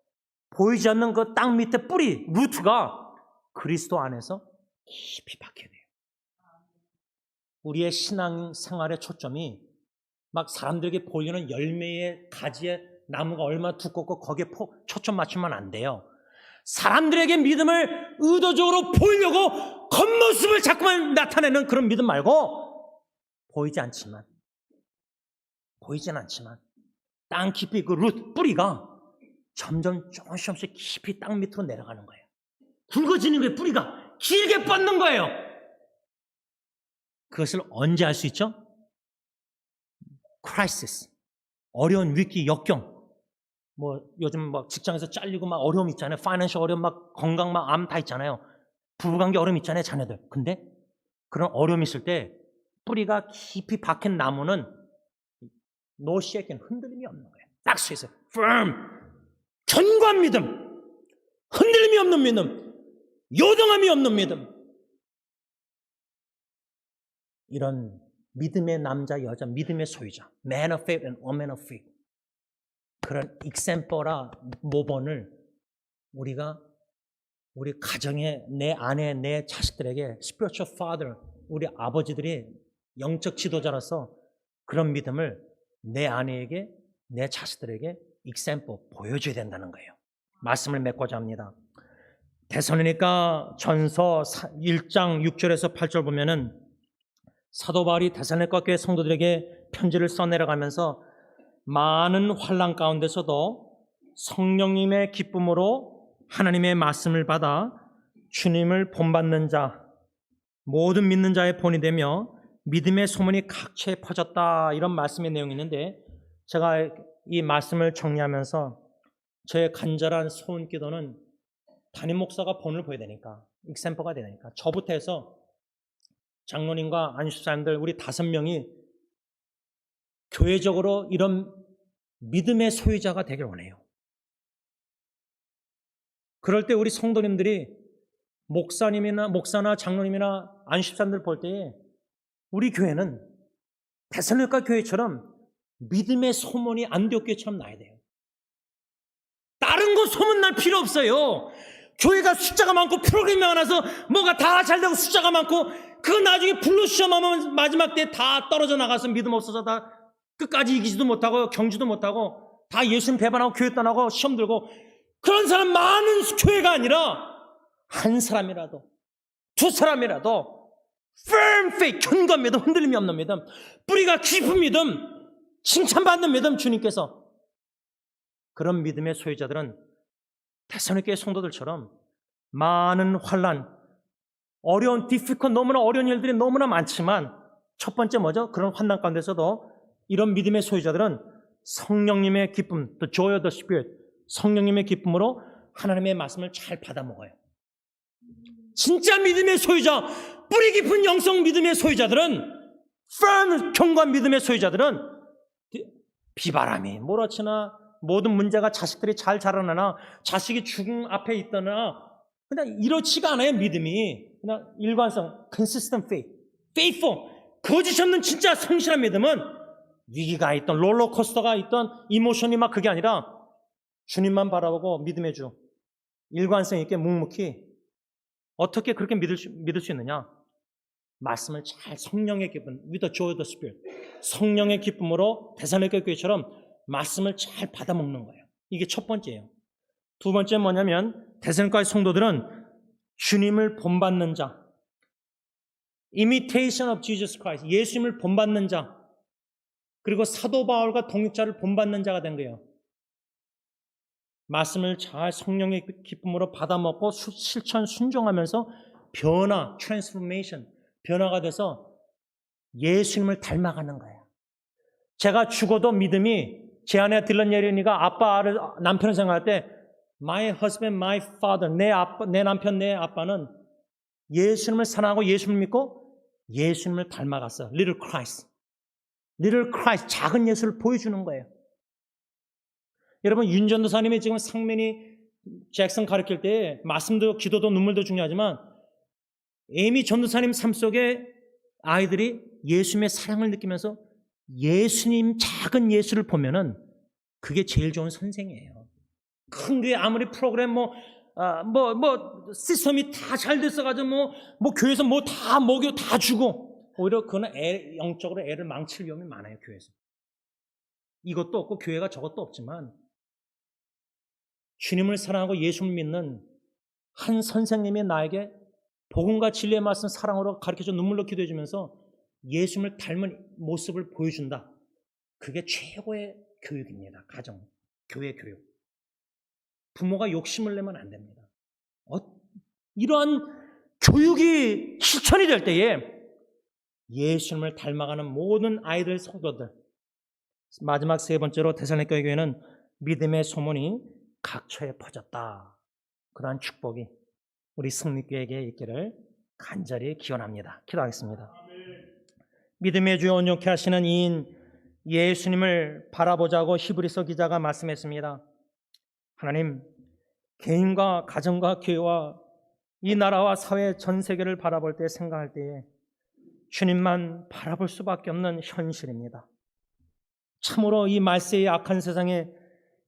보이지 않는 그 땅 밑에 뿌리, 루트가 그리스도 안에서 깊이 박혀야 돼요. 우리의 신앙 생활의 초점이 막 사람들에게 보이는 열매의 가지에 나무가 얼마나 두껍고 거기에 초점 맞추면 안 돼요. 사람들에게 믿음을 의도적으로 보이려고 겉모습을 자꾸만 나타내는 그런 믿음 말고, 보이진 않지만 땅 깊이 그 루트, 뿌리가 점점 조금씩 깊이 땅 밑으로 내려가는 거예요. 굵어지는 거예요. 뿌리가 길게 뻗는 거예요. 그것을 언제 알 수 있죠? 크라이시스, 어려운 위기, 역경. 뭐 요즘 막 직장에서 잘리고 막 어려움 있잖아요. 파이낸셜 어려움, 막 건강, 막 암 다 있잖아요. 부부관계 어려움 있잖아요, 자녀들. 근데 그런 어려움이 있을 때 뿌리가 깊이 박힌 나무는 no shaking, 흔들림이 없는 거예요. 딱 서 있어요. firm, 견고한 믿음, 흔들림이 없는 믿음, 요동함이 없는 믿음. 이런 믿음의 남자, 여자, 믿음의 소유자, man of faith and woman of faith. 그런 example라 모본을 우리 가정에, 내 아내, 내 자식들에게 spiritual father, 우리 아버지들이 영적 지도자로서 그런 믿음을 내 아내에게, 내 자식들에게 example 보여줘야 된다는 거예요. 말씀을 맺고자 합니다. 데살로니가 전서 1장 6절에서 8절 보면은 사도 바울이 데살로니가 교회 성도들에게 편지를 써내려가면서 많은 환난 가운데서도 성령님의 기쁨으로 하나님의 말씀을 받아 주님을 본받는 자, 모든 믿는 자의 본이 되며 믿음의 소문이 각처에 퍼졌다, 이런 말씀의 내용이 있는데, 제가 이 말씀을 정리하면서 저의 간절한 소원 기도는 담임 목사가 본을 보여야 되니까, 익sem퍼가 되니까 저부터 해서 장로님과 안식사님들 우리 5명이 교회적으로 이런 믿음의 소유자가 되길 원해요. 그럴 때 우리 성도님들이 목사나 장로님이나 안식사님들 볼 때에 우리 교회는 데살로니가 교회처럼 믿음의 소문이 안디옥 교회처럼 나야 돼요. 다른 거 소문날 필요 없어요. 교회가 숫자가 많고 프로그램이 많아서 뭐가 다 잘되고 숫자가 많고, 그거 나중에 불로 시험하면 마지막 때 다 떨어져 나가서 믿음 없어서 다 끝까지 이기지도 못하고 경주도 못하고 다 예수님 배반하고 교회 떠나고 시험 들고, 그런 사람 많은 교회가 아니라 한 사람이라도, 두 사람이라도 firm faith, 견고한 믿음, 흔들림이 없는 믿음, 뿌리가 깊은 믿음, 칭찬받는 믿음, 주님께서 그런 믿음의 소유자들은 데살로니가 성도들처럼 많은 환난, 어려운 difficult, 너무나 어려운 일들이 너무나 많지만 첫 번째 뭐죠? 그런 환난 가운데서도 이런 믿음의 소유자들은 성령님의 기쁨, the joy of the Spirit, 성령님의 기쁨으로 하나님의 말씀을 잘 받아 먹어요. 진짜 믿음의 소유자, 뿌리 깊은 영성 믿음의 소유자들은, firm, 견고한 믿음의 소유자들은 비바람이 몰아치나 모든 문제가 자식들이 잘 자라나나 자식이 죽음 앞에 있다나 그냥 이렇지가 않아요. 믿음이 그냥 일관성, consistent faith, faithful, 거짓 없는 진짜 성실한 믿음은 위기가 있던 롤러코스터가 있던 이모션이 막 그게 아니라 주님만 바라보고 믿음의 주, 일관성 있게 묵묵히. 어떻게 그렇게 믿을 수 있느냐? 말씀을 잘 성령의 기쁨, with the joy of the Spirit, 성령의 기쁨으로 데살로니가 교회처럼 말씀을 잘 받아먹는 거예요. 이게 첫 번째예요. 두 번째는 뭐냐면 데살로니가 성도들은 주님을 본받는 자, imitation of Jesus Christ, 예수님을 본받는 자, 그리고 사도 바울과 동역자를 본받는 자가 된 거예요. 말씀을 잘 성령의 기쁨으로 받아먹고 실천 순종하면서 변화, transformation, 변화가 돼서 예수님을 닮아가는 거예요. 제가 죽어도 믿음이, 제 안에 들른 예린이가 아빠를, 남편을 생각할 때 my husband, my father, 내 남편, 내 아빠는 예수님을 사랑하고 예수님을 믿고 예수님을 닮아갔어. Little Christ, 작은 예수를 보여주는 거예요. 여러분, 윤 전도사님이 지금 상민이 잭슨 가르칠 때 말씀도 기도도 눈물도 중요하지만 에이미 전도사님 삶 속에 아이들이 예수님의 사랑을 느끼면서 예수님, 작은 예수를 보면은 그게 제일 좋은 선생이에요. 큰 게 아무리 프로그램 시스템이 다 잘 됐어가지고 뭐 교회에서 뭐 다 먹여 다 주고 오히려 그거는 영적으로 애를 망칠 위험이 많아요. 교회에서 이것도 없고 교회가 저것도 없지만 주님을 사랑하고 예수를 믿는 한 선생님이 나에게 복음과 진리의 말씀 사랑으로 가르쳐줘 눈물로 기도해주면서 예수님을 닮은 모습을 보여준다. 그게 최고의 교육입니다. 가정, 교회 교육. 부모가 욕심을 내면 안 됩니다. 이러한 교육이 실천이 될 때에 예수님을 닮아가는 모든 아이들, 성도들. 마지막 세 번째로 데살로니가 교회는 믿음의 소문이 각처에 퍼졌다. 그러한 축복이 우리 승리교회에게 있기를 간절히 기원합니다. 기도하겠습니다. 믿음의 주여 온전케 하시는 이인 예수님을 바라보자고 히브리서 기자가 말씀했습니다. 하나님, 개인과 가정과 교회와 이 나라와 사회 전 세계를 바라볼 때 생각할 때에 주님만 바라볼 수밖에 없는 현실입니다. 참으로 이 말세의 악한 세상에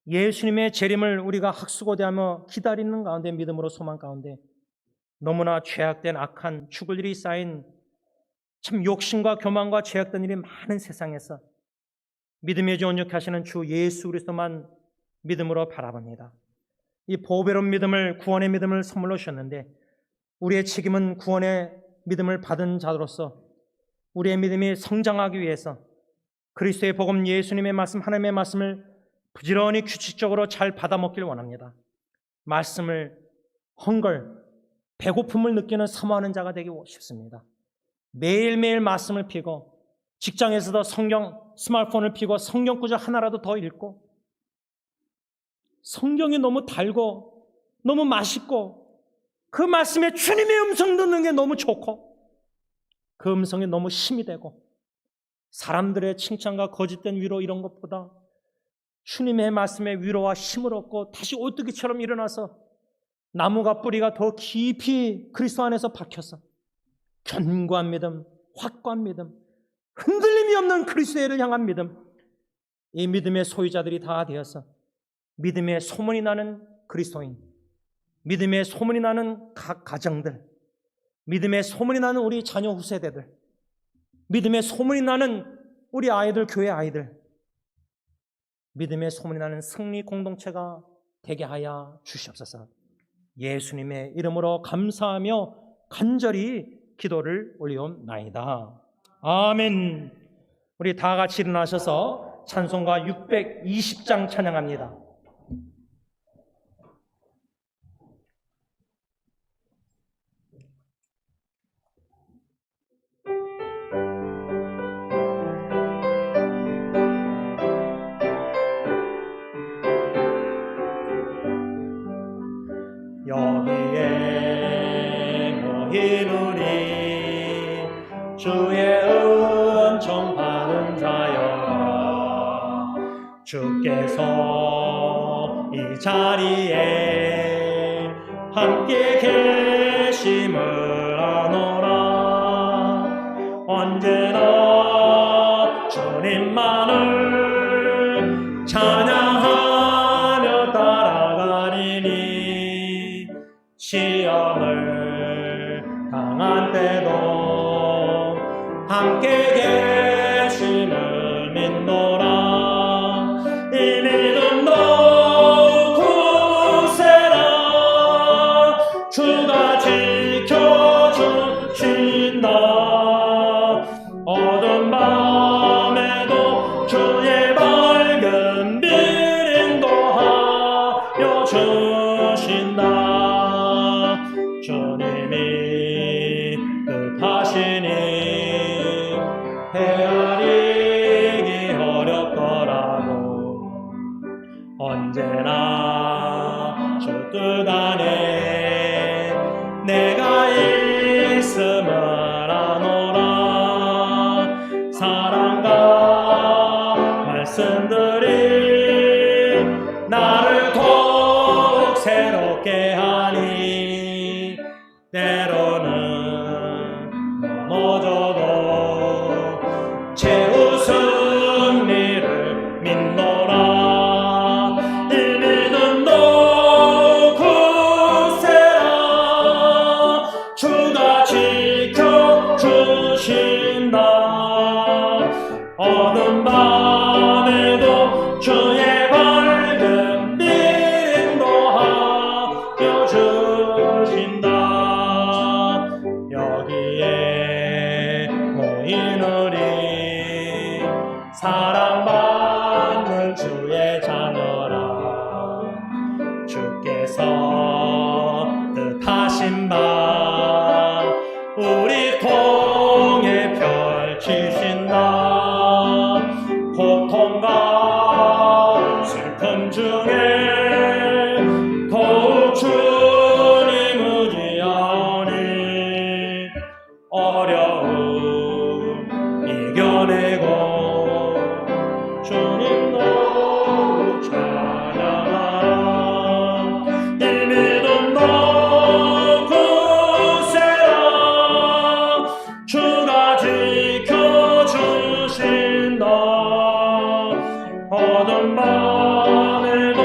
예수님의 재림을 우리가 학수고대하며 기다리는 가운데 믿음으로 소망 가운데 너무나 죄악된 악한 죽을 일이 쌓인 참 욕심과 교만과 죄악된 일이 많은 세상에서 믿음의 주 온전케 하시는 주 예수 그리스도만 믿음으로 바라봅니다. 이 보배로운 믿음을, 구원의 믿음을 선물로 주셨는데 우리의 책임은 구원의 믿음을 받은 자로서 우리의 믿음이 성장하기 위해서 그리스도의 복음, 예수님의 말씀, 하나님의 말씀을 부지런히 규칙적으로 잘 받아먹기를 원합니다. 말씀을 배고픔을 느끼는 사모하는 자가 되기 싶습니다. 매일매일 말씀을 피고 직장에서도 스마트폰을 피고 성경 구절 하나라도 더 읽고 성경이 너무 달고 너무 맛있고 그 말씀에 주님의 음성 듣는 게 너무 좋고 그 음성이 너무 힘이 되고 사람들의 칭찬과 거짓된 위로 이런 것보다 주님의 말씀에 위로와 힘을 얻고 다시 오뚜기처럼 일어나서 나무가 뿌리가 더 깊이 그리스도 안에서 박혀서 견고한 믿음, 확고한 믿음, 흔들림이 없는 그리스도를 향한 믿음, 이 믿음의 소유자들이 다 되어서 믿음의 소문이 나는 그리스도인, 믿음의 소문이 나는 각 가정들, 믿음의 소문이 나는 우리 자녀 후세대들, 믿음의 소문이 나는 우리 아이들, 교회 아이들, 믿음의 소문이 나는 승리 공동체가 되게 하여 주시옵소서. 예수님의 이름으로 감사하며 간절히 기도를 올리옵나이다. 아멘. 우리 다 같이 일어나셔서 찬송가 620장 찬양합니다. 여기에 주께서 이 자리에 함께 계심을 아노라. 언제나 주님만을 찬양하며 따라가리니 시험을 당한 때도 함께 계심을 믿노라. 이 믿음 더욱 굳세라. 주가 지켜주신다. 어두운 밤에도 주의 밝은 빛 인도하여 주신다. 주님이 뜻하시니 헤아리기 어렵더라도 언제나 주 뜻 안에 내가 있음을 아노라. 사랑과 말씀들이 나를 더욱 새롭게 하니 때로는 넘어져도 채우신 이를 믿노라. 이 믿음도 굳세라. 주가 지켜주신다. 어두운 밤에도 주의 밝은 빛 인도하여 주신다. 여기에 모인 우리 사랑받는 주의 자녀라. 주께서 뜻하신 바 우리 통해 펼치신다. 고통과 슬픔 중에 더욱 주님 의지하니 어려움 이겨내고 주님도 찬양하라. 이 믿음도 굳세라. 주가 지켜주신다. 어두운 밤에도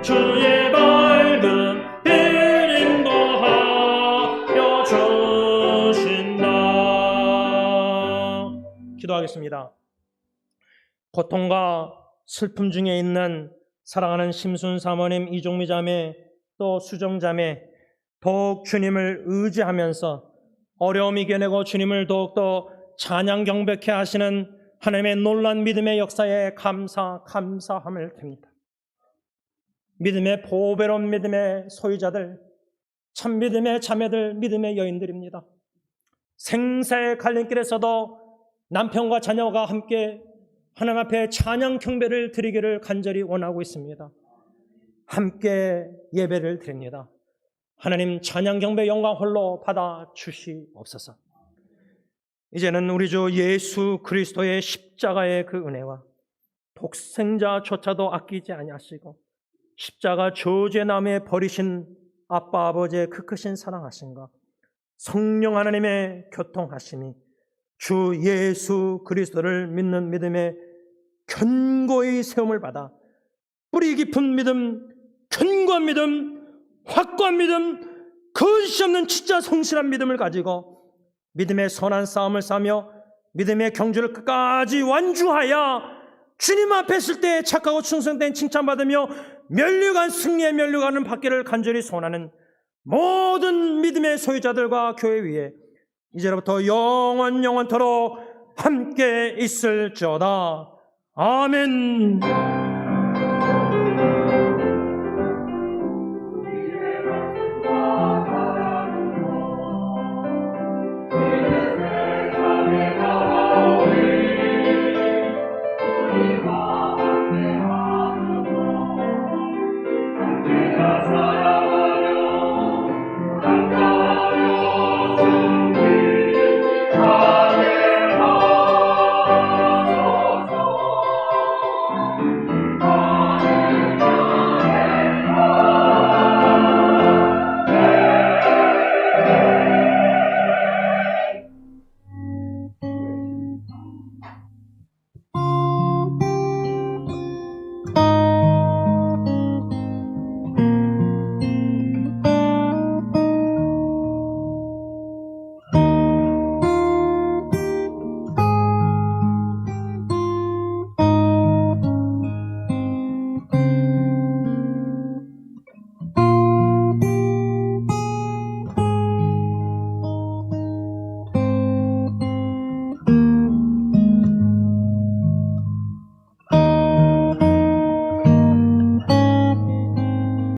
주의 밝은 빛 인도하여 주신다. 기도하겠습니다. 고통과 슬픔 중에 있는 사랑하는 심순 사모님, 이종미 자매, 또 수정 자매, 더욱 주님을 의지하면서 어려움 이겨내고 주님을 더욱더 찬양 경배케 하시는 하나님의 놀라운 믿음의 역사에 감사함을 드립니다. 믿음의 보배로운 믿음의 소유자들, 참 믿음의 자매들, 믿음의 여인들입니다. 생사의 갈림길에서도 남편과 자녀가 함께 하나님 앞에 찬양 경배를 드리기를 간절히 원하고 있습니다. 함께 예배를 드립니다. 하나님 찬양 경배 영광 홀로 받아 주시옵소서. 이제는 우리 주 예수 그리스도의 십자가의 그 은혜와 독생자조차도 아끼지 아니하시고 십자가 저주나무에 버리신 아빠 아버지의 그 크신 사랑하심과 성령 하나님의 교통하심이 주 예수 그리스도를 믿는 믿음에 견고히 세움을 받아 뿌리 깊은 믿음, 견고한 믿음, 확고한 믿음, 거짓이 없는 진짜 성실한 믿음을 가지고 믿음의 선한 싸움을 싸며 믿음의 경주를 끝까지 완주하여 주님 앞에 있을 때 착하고 충성된 칭찬받으며 면류관 승리의 면류관을 받기를 간절히 소원하는 모든 믿음의 소유자들과 교회 위에 이제로부터 영원토록 함께 있을지어다. 아멘.